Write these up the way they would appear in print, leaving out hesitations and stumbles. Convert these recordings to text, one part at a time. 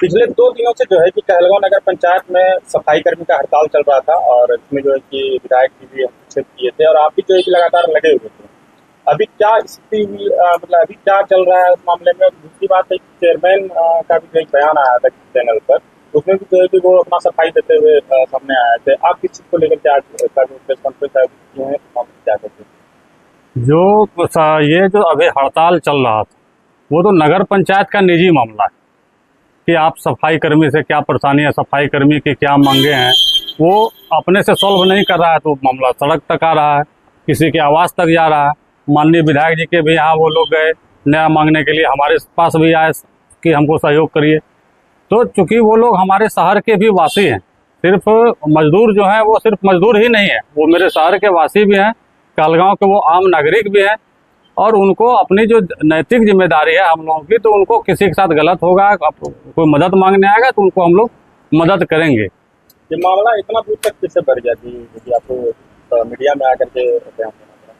पिछले 2 दिनों से जो है कि कहलगांव नगर पंचायत में सफाई कर्मी का हड़ताल चल रहा था और इसमें जो है कि विधायक जी भी हस्तक्षेप किए थे और आप भी जो है कि लगातार लगे हुए थे। अभी क्या स्थिति हुई, मतलब अभी क्या चल रहा है उस मामले में? दूसरी बात है कि चेयरमैन का भी जो एक बयान आया था चैनल पर, उसमें भी जो है कि वो अपना सफाई देते हुए सामने आए थे। आप किस चीज़ को लेकर के आज का जो प्रेस कॉन्फ्रेंस आयोजित किए हैं, इस मामले में क्या कहते हैं? ये जो अभी हड़ताल चल रहा था वो तो नगर पंचायत का निजी मामला है कि आप सफाई कर्मी से क्या परेशानी है, सफाई कर्मी की क्या मांगे हैं, वो अपने से सॉल्व नहीं कर रहा है तो मामला सड़क तक आ रहा है, किसी के आवास तक जा रहा है। माननीय विधायक जी के भी यहाँ वो लोग गए न्याय मांगने के लिए, हमारे पास भी आए कि हमको सहयोग करिए। तो चूंकि वो लोग हमारे शहर के भी वासी हैं, सिर्फ मजदूर जो हैं वो सिर्फ मजदूर ही नहीं है, वो मेरे शहर के वासी भी हैं, कहलगांव के वो आम नागरिक भी हैं। और उनको अपनी जो नैतिक जिम्मेदारी है हम लोगों की, तो उनको किसी के साथ गलत होगा, कोई मदद मांगने आएगा तो उनको हम लोग मदद करेंगे। ये मामला इतना दूर तक कैसे बढ़ गया कि आपको मीडिया में आकर के बयान देना पड़ा?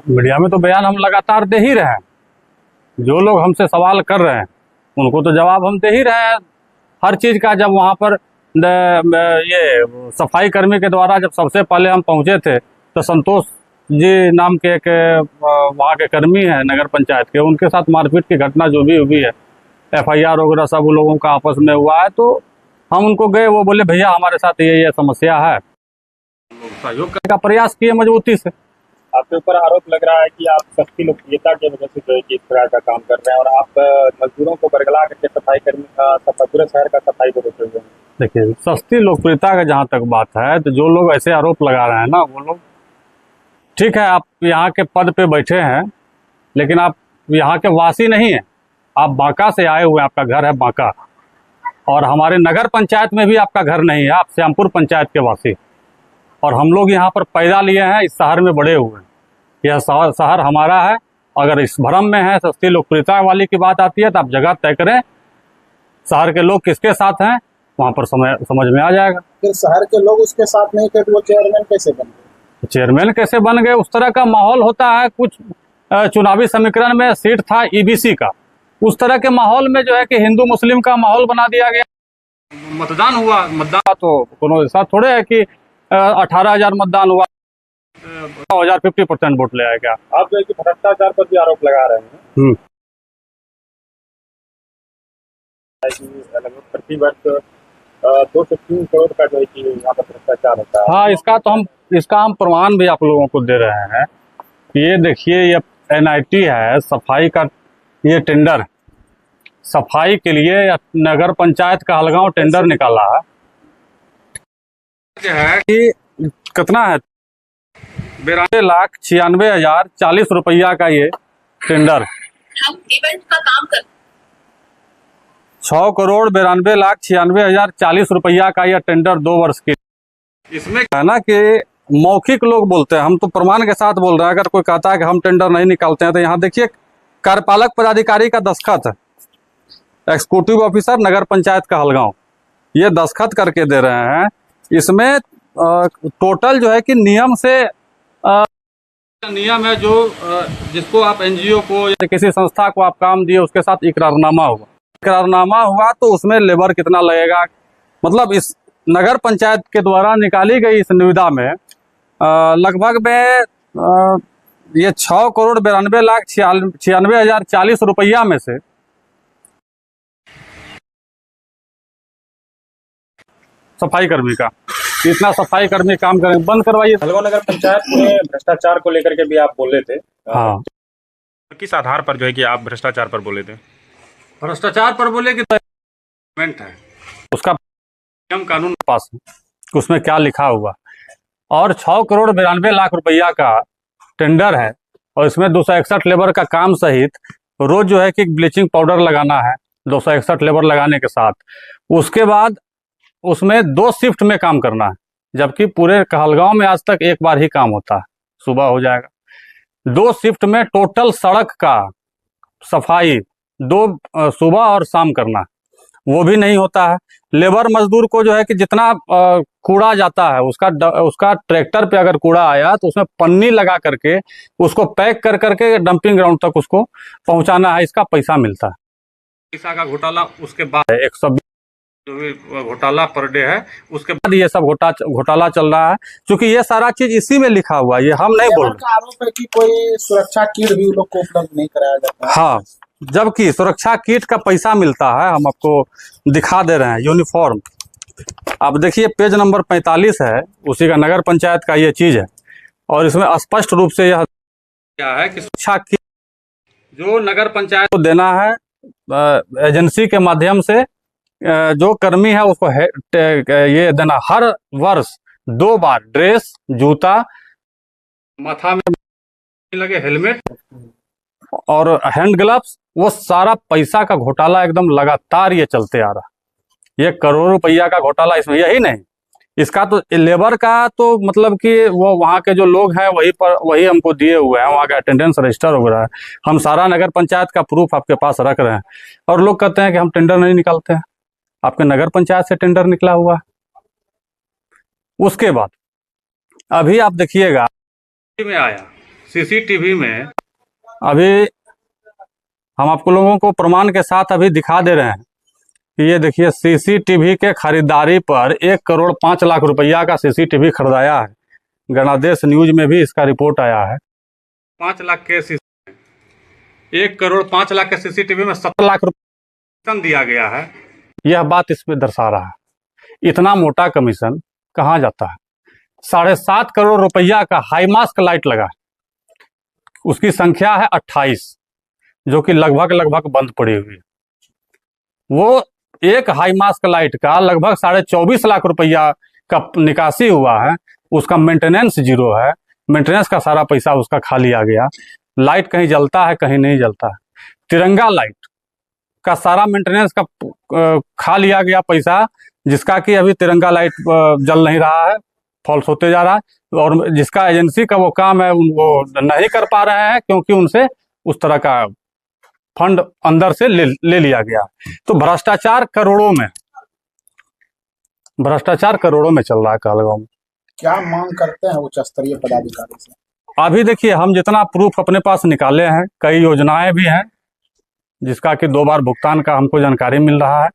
मीडिया में तो बयान हम लगातार दे ही रहे हैं, जो लोग हमसे सवाल कर रहे हैं उनको तो जवाब हम दे ही रहे हैं हर चीज़ का। जब वहाँ पर ये सफाई कर्मी के द्वारा जब सबसे पहले हम पहुँचे थे तो संतोष जी नाम के एक वहाँ के कर्मी हैं नगर पंचायत के, उनके साथ मारपीट की घटना जो भी हुई है, FIR वगैरह सब उन लोगों का आपस में हुआ है, तो हम उनको गए, वो बोले भैया हमारे साथ ये समस्या है, सहयोग करने का प्रयास किए मजबूती से। आपके ऊपर आरोप लग रहा है कि आप सस्ती लोकप्रियता की वजह से जो है कि इस तरह का काम कर रहे हैं और आप मजदूरों को बरगला करके सफाई कर्मी का पूरे शहर का सफाई को देते हुए हैं। देखिए, सस्ती लोकप्रियता का जहाँ तक बात है, तो जो लोग ऐसे आरोप लगा रहे हैं ना, वो लोग ठीक है, आप यहाँ के पद पे बैठे हैं लेकिन आप यहाँ के वासी नहीं हैं, आप बांका से आए हुए हैं, आपका घर है बांका, और हमारे नगर पंचायत में भी आपका घर नहीं है, आप श्यामपुर पंचायत के वासी। और हम लोग यहाँ पर पैदा लिए हैं, इस शहर में बड़े हुए हैं, यह शहर हमारा है। अगर इस भ्रम में है, सस्ती लोकप्रियता वाली की बात आती है, तो आप जगह तय करें, शहर के लोग किसके साथ हैं वहाँ पर समझ में आ जाएगा। फिर शहर के लोग उसके साथ नहीं थे तो वो चेयरमैन कैसे बन गए? चेयरमैन कैसे बन गए? उस तरह का माहौल होता है, कुछ चुनावी समीकरण में सीट था EBC का, उस तरह के माहौल में जो है कि हिंदू मुस्लिम का माहौल बना दिया गया। मतदान हुआ, मतदान तो कोनो ऐसा थोड़े है कि 18,000 मतदान हुआ 9,000 50% वोट ले आएगा। आप जो है कि भ्रष्टाचार पर भी आरोप लगा रहे हैं। लगभग प्रति वर्ष 2 से 3 करोड़ का जो है कि यहाँ पर भ्रष्टाचार होता है। हाँ, इसका हम प्रमाण भी आप लोगों को दे रहे हैं। ये देखिए, ये NIT है, सफाई का ये टेंडर, सफाई के लिए नगर पंचायत कहलगांव टेंडर निकाला है कि कितना है, 92,96,040 रुपया का ये टेंडर। हम इवेंट का काम कर 6,92,96,040 रुपया का यह टेंडर 2 वर्ष के। इसमें है ना कि मौखिक लोग बोलते हैं, हम तो प्रमाण के साथ बोल रहे हैं। अगर कोई कहता है कि हम टेंडर नहीं निकालते हैं, तो यहाँ देखिए कार्यपालक पदाधिकारी का दस्तखत है, एग्जीक्यूटिव ऑफिसर नगर पंचायत कहलगांव, ये दस्तखत करके दे रहे हैं। इसमें टोटल जो है कि नियम है, जो जिसको आप NGO को या किसी संस्था को आप काम दिए, उसके साथ इकरारनामा हुआ तो उसमें लेबर कितना लगेगा, मतलब इस नगर पंचायत के द्वारा निकाली गई इस निविदा में लगभग में ये 6,92,96,040 रुपया में से सफाई कर्मी का, इतना सफाई कर्मी काम करें, बंद करवाइए। कहलगांव नगर पंचायत में भ्रष्टाचार को लेकर के भी आप बोले थे। हाँ, किस आधार पर जो है कि आप भ्रष्टाचार पर बोले थे? भ्रष्टाचार पर बोले कि गवर्नमेंट है, उसका नियम कानून पास है, उसमें क्या लिखा हुआ, और 6,92,00,000 रुपया का टेंडर है, और इसमें 261 लेबर का काम सहित रोज जो है कि ब्लीचिंग पाउडर लगाना है 261 लेबर लगाने के साथ। उसके बाद उसमें 2 शिफ्ट में काम करना है, जबकि पूरे कहलगांव में आज तक एक बार ही काम होता है, सुबह हो जाएगा। 2 शिफ्ट में टोटल सड़क का सफाई 2 सुबह और शाम करना, वो भी नहीं होता है। लेबर मजदूर को जो है कि जितना कूड़ा जाता है, उसका ट्रैक्टर पे अगर कूड़ा आया तो उसमें पन्नी लगा करके उसको पैक कर करके डंपिंग ग्राउंड तक उसको पहुंचाना है, इसका पैसा मिलता है। पैसा का घोटाला उसके बाद 120 जो भी घोटाला पर डे है, उसके बाद ये सब घोटाला चल रहा है, क्योंकि ये सारा चीज इसी में लिखा हुआ है, ये हम नहीं बोल लेबर का आरोप है कि कोई सुरक्षा किट भी उन लोग को उपलब्ध नहीं कराया जाता है। हाँ, जबकि सुरक्षा किट का पैसा मिलता है, हम आपको दिखा दे रहे हैं यूनिफॉर्म। आप देखिए पेज नंबर 45 है, उसी का नगर पंचायत का ये चीज है, और इसमें स्पष्ट रूप से यह क्या है कि सुरक्षा किट जो नगर पंचायत को देना है एजेंसी के माध्यम से, जो कर्मी है उसको ये देना हर वर्ष 2 बार ड्रेस, जूता, माथा में लगे हेलमेट और हैंड ग्लव्स, वो सारा पैसा का घोटाला एकदम लगातार ये चलते आ रहा। ये करोड़ों रुपया का घोटाला इसमें, यही नहीं, इसका तो लेबर का तो मतलब कि वो वहाँ के जो लोग हैं वही हमको दिए हुए हैं, वहाँ का अटेंडेंस रजिस्टर हो रहा है, हम सारा नगर पंचायत का प्रूफ आपके पास रख रहे हैं, और लोग कहते हैं कि हम टेंडर नहीं निकालते हैं। आपके नगर पंचायत से टेंडर निकला हुआ है। उसके बाद अभी आप देखिएगा में आया सीसीटीवी में, अभी हम आपको लोगों को प्रमाण के साथ अभी दिखा दे रहे हैं कि ये देखिए सीसीटीवी के खरीदारी पर 1,05,00,000 रुपया का सीसीटीवी खरीदाया है। गणदेश न्यूज में भी इसका रिपोर्ट आया है। 5 लाख के 1,05,00,000 के सीसीटीवी में 17 लाख रुपया दिया गया है। यह बात इसमें दर्शा रहा है इतना मोटा कमीशन कहाँ जाता है। 7.5 करोड़ रुपया का हाई मास्क लाइट लगा, उसकी संख्या है 28, जो कि लगभग बंद पड़ी हुई है। वो एक हाई मास्क लाइट का लगभग 24.5 लाख रुपया का निकासी हुआ है, उसका मेंटेनेंस जीरो है, मेंटेनेंस का सारा पैसा उसका खाली आ गया। लाइट कहीं जलता है कहीं नहीं जलता है। तिरंगा लाइट का सारा मेंटेनेंस का खा लिया गया पैसा, जिसका कि अभी तिरंगा लाइट जल नहीं रहा है, फॉल्स होते जा रहा है, और जिसका एजेंसी का वो काम है वो नहीं कर पा रहे हैं, क्योंकि उनसे उस तरह का फंड अंदर से ले लिया गया। तो भ्रष्टाचार करोड़ों में चल रहा है कहलगांव में। क्या मांग करते हैं उच्च स्तरीय पदाधिकारी से? अभी देखिए हम जितना प्रूफ अपने पास निकाले हैं, कई योजनाएं भी हैं जिसका कि 2 बार भुगतान का हमको जानकारी मिल रहा है।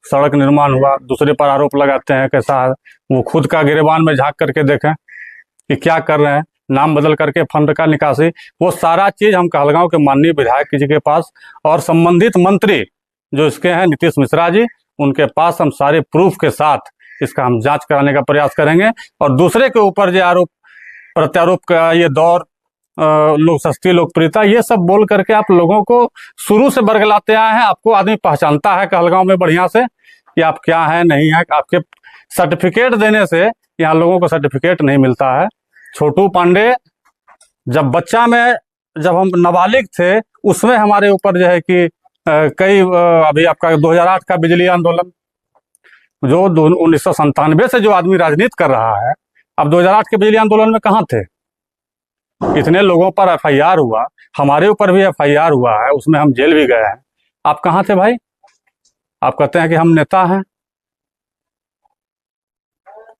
सड़क निर्माण हुआ, दूसरे पर आरोप लगाते हैं कैसा है, वो खुद का गिरेबान में झांक करके देखें कि क्या कर रहे हैं, नाम बदल करके फंड का निकासी, वो सारा चीज हम कहलगांव के माननीय विधायक जी के पास और संबंधित मंत्री जो इसके हैं नीतीश मिश्रा जी, उनके पास हम सारे प्रूफ के साथ इसका हम जांच कराने का प्रयास करेंगे। और दूसरे के ऊपर जो आरोप प्रत्यारोप का ये दौर, लोग सस्ती लोकप्रियता, ये सब बोल करके आप लोगों को शुरू से बरगलाते आए हैं। आपको आदमी पहचानता है कहलगांव में बढ़िया से कि आप क्या हैं नहीं है। आपके सर्टिफिकेट देने से यहाँ लोगों को सर्टिफिकेट नहीं मिलता है। छोटू पांडे जब हम नाबालिग थे उसमें हमारे ऊपर जो है कि कई अभी आपका 2008 का बिजली आंदोलन, जो 1997 से जो आदमी राजनीति कर रहा है, अब 2008 के बिजली आंदोलन में कहाँ थे? इतने लोगों पर एफआईआर हुआ, हमारे ऊपर भी एफआईआर हुआ है, उसमें हम जेल भी गए हैं। आप कहाँ थे भाई? आप कहते हैं कि हम नेता हैं।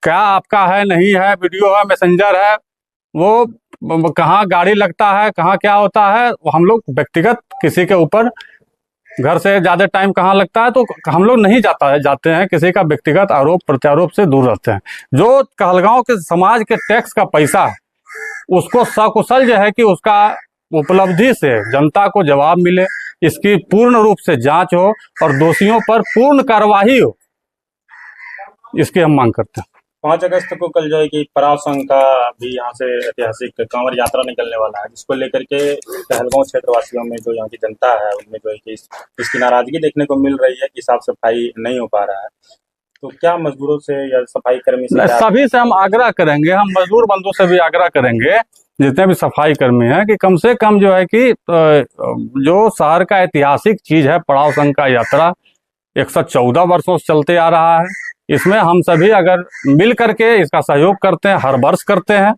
क्या आपका है नहीं है, वीडियो है, मैसेंजर है, वो कहाँ गाड़ी लगता है, कहाँ क्या होता है, हम लोग व्यक्तिगत किसी के ऊपर घर से ज़्यादा टाइम कहाँ लगता है तो हम लोग नहीं जाते हैं, किसी का व्यक्तिगत आरोप प्रत्यारोप से दूर रहते हैं। जो कहलगांव के समाज के टैक्स का पैसा है उसको सकुशल जो है कि उसका उपलब्धि से जनता को जवाब मिले, इसकी पूर्ण रूप से जांच हो और दोषियों पर पूर्ण कार्रवाई हो, इसकी हम मांग करते हैं। 5 अगस्त को कल जो है कि पराव संघ का भी यहाँ से ऐतिहासिक कांवड़ यात्रा निकलने वाला है, जिसको लेकर के कहलगांव क्षेत्रवासियों में जो यहाँ की जनता है उनमें जो है कि इसकी नाराजगी देखने को मिल रही है कि साफ सफाई नहीं हो पा रहा है। तो क्या मजदूरों से या सफाई कर्मी से, सभी से हम आग्रह करेंगे, हम मजदूर बंधु से भी आग्रह करेंगे, जितने भी सफाई कर्मी हैं, कि कम से कम जो है कि जो शहर का ऐतिहासिक चीज है पड़ाव संघ का यात्रा 114 वर्षों से चलते आ रहा है, इसमें हम सभी अगर मिल करके इसका सहयोग करते हैं, हर वर्ष करते हैं,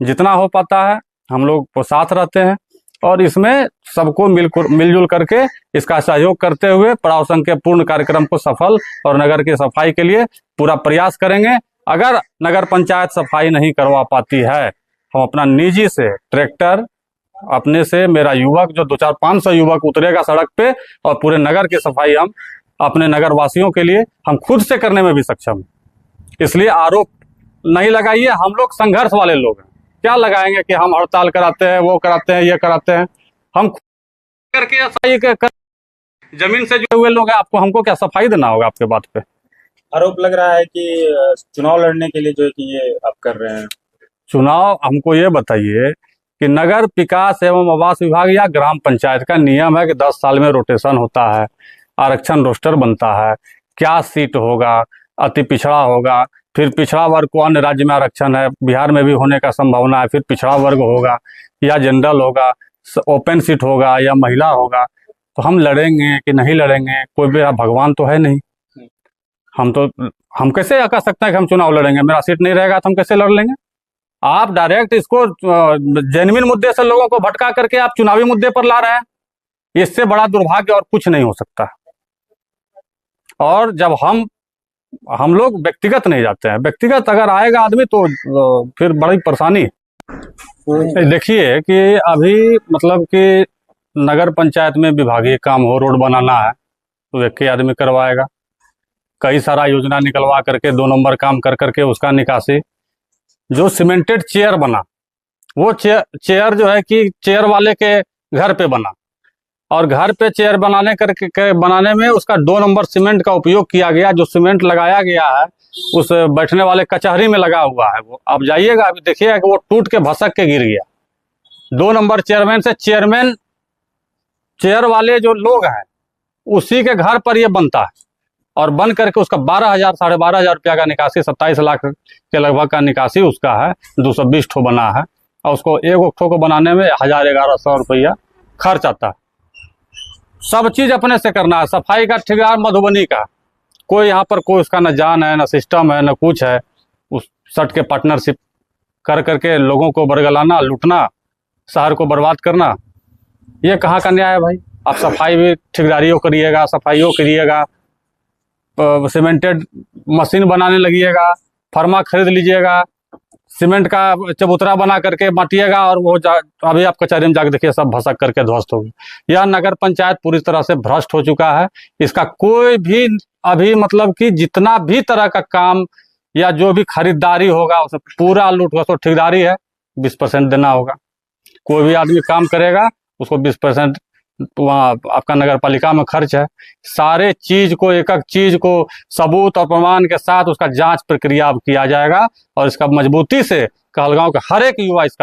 जितना हो पाता है हम लोग साथ रहते हैं, और इसमें सबको मिलजुल करके इसका सहयोग करते हुए पड़ाव संघ के पूर्ण कार्यक्रम को सफल और नगर की सफाई के लिए पूरा प्रयास करेंगे। अगर नगर पंचायत सफाई नहीं करवा पाती है, हम अपना निजी से ट्रैक्टर अपने से मेरा युवक जो 200-500 युवक उतरेगा सड़क पे, और पूरे नगर की सफाई हम अपने नगर वासियों के लिए हम खुद से करने में भी सक्षम हैं। इसलिए आरोप नहीं लगाइए, हम लोग संघर्ष वाले लोग हैं। क्या लगाएंगे कि हम हड़ताल कराते हैं, वो कराते हैं, ये कराते हैं। हम करके सफाई कर, जमीन से जुड़े हुए लोग हैं, आपको हमको क्या सफाई देना होगा आपके बात पे? आरोप लग रहा है कि चुनाव लड़ने के लिए जो है कि ये आप कर रहे हैं। चुनाव, हमको ये बताइए कि नगर विकास एवं आवास विभाग या ग्राम पंचायत का नियम है कि 10 साल में रोटेशन होता है, आरक्षण रोस्टर बनता है, क्या सीट होगा, अति पिछड़ा होगा, फिर पिछड़ा वर्ग को अन्य राज्य में आरक्षण है, बिहार में भी होने का संभावना है, फिर पिछड़ा वर्ग होगा या जनरल होगा, ओपन सीट होगा या महिला होगा। तो हम लड़ेंगे कि नहीं लड़ेंगे? कोई भी भगवान तो है नहीं। हम कैसे कह सकते हैं कि हम चुनाव लड़ेंगे? मेरा सीट नहीं रहेगा तो हम कैसे लड़ लेंगे? आप डायरेक्ट इसको जेन्युइन मुद्दे से लोगों को भटका करके आप चुनावी मुद्दे पर ला रहे हैं। इससे बड़ा दुर्भाग्य और कुछ नहीं हो सकता। और जब हम लोग व्यक्तिगत नहीं जाते हैं, व्यक्तिगत अगर आएगा आदमी तो फिर बड़ी परेशानी है। देखिए कि अभी मतलब कि नगर पंचायत में विभागीय काम हो, रोड बनाना है तो एक ही आदमी करवाएगा। कई सारा योजना निकलवा करके 2 नंबर काम कर करके उसका निकासी। जो सीमेंटेड चेयर बना, वो चेयर जो है कि चेयर वाले के घर पे बना, और घर पे चेयर बनाने में उसका 2 नंबर सीमेंट का उपयोग किया गया। जो सीमेंट लगाया गया है उस बैठने वाले कचहरी में लगा हुआ है। वो आप जाइएगा, अभी देखिएगा कि वो टूट के भसक के गिर गया। 2 नंबर चेयरमैन से चेयरमैन, चेयर वाले जो लोग हैं उसी के घर पर ये बनता है, और बन करके उसका 12,000 साढ़े 12,000 रुपया का निकासी, 27 लाख के लगभग का निकासी उसका है। 220 ठो बना है, और उसको एक ठो को बनाने में 1,000-1,100 रुपया खर्च आता है। सब चीज अपने से करना है। सफाई का ठेकेदार मधुबनी का, कोई यहाँ पर कोई उसका न जान है, न सिस्टम है, न कुछ है। उस सट के पार्टनरशिप कर करके लोगों को बरगलाना, लूटना, शहर को बर्बाद करना, ये कहाँ का न्याय है भाई? आप सफाई भी ठेकेदारियों करिएगा, सफाइयों करिएगा, सीमेंटेड मशीन बनाने लगिएगा, फर्मा खरीद लीजिएगा, सीमेंट का चबूतरा बना करके बांटिएगा, और वो अभी आप कचहरी में जाकर देखिए सब भसक करके ध्वस्त हो गया। यह नगर पंचायत पूरी तरह से भ्रष्ट हो चुका है। इसका कोई भी अभी मतलब कि जितना भी तरह का काम या जो भी खरीदारी होगा उसे पूरा लूट होगा। तो ठेकेदारी है, 20% देना होगा। कोई भी आदमी काम करेगा उसको 20% वहाँ आपका नगर पालिका में खर्च है। सारे चीज को, एक एक चीज को सबूत और प्रमाण के साथ उसका जांच प्रक्रिया अब किया जाएगा, और इसका मजबूती से कहलगांव का हर एक युवा इसका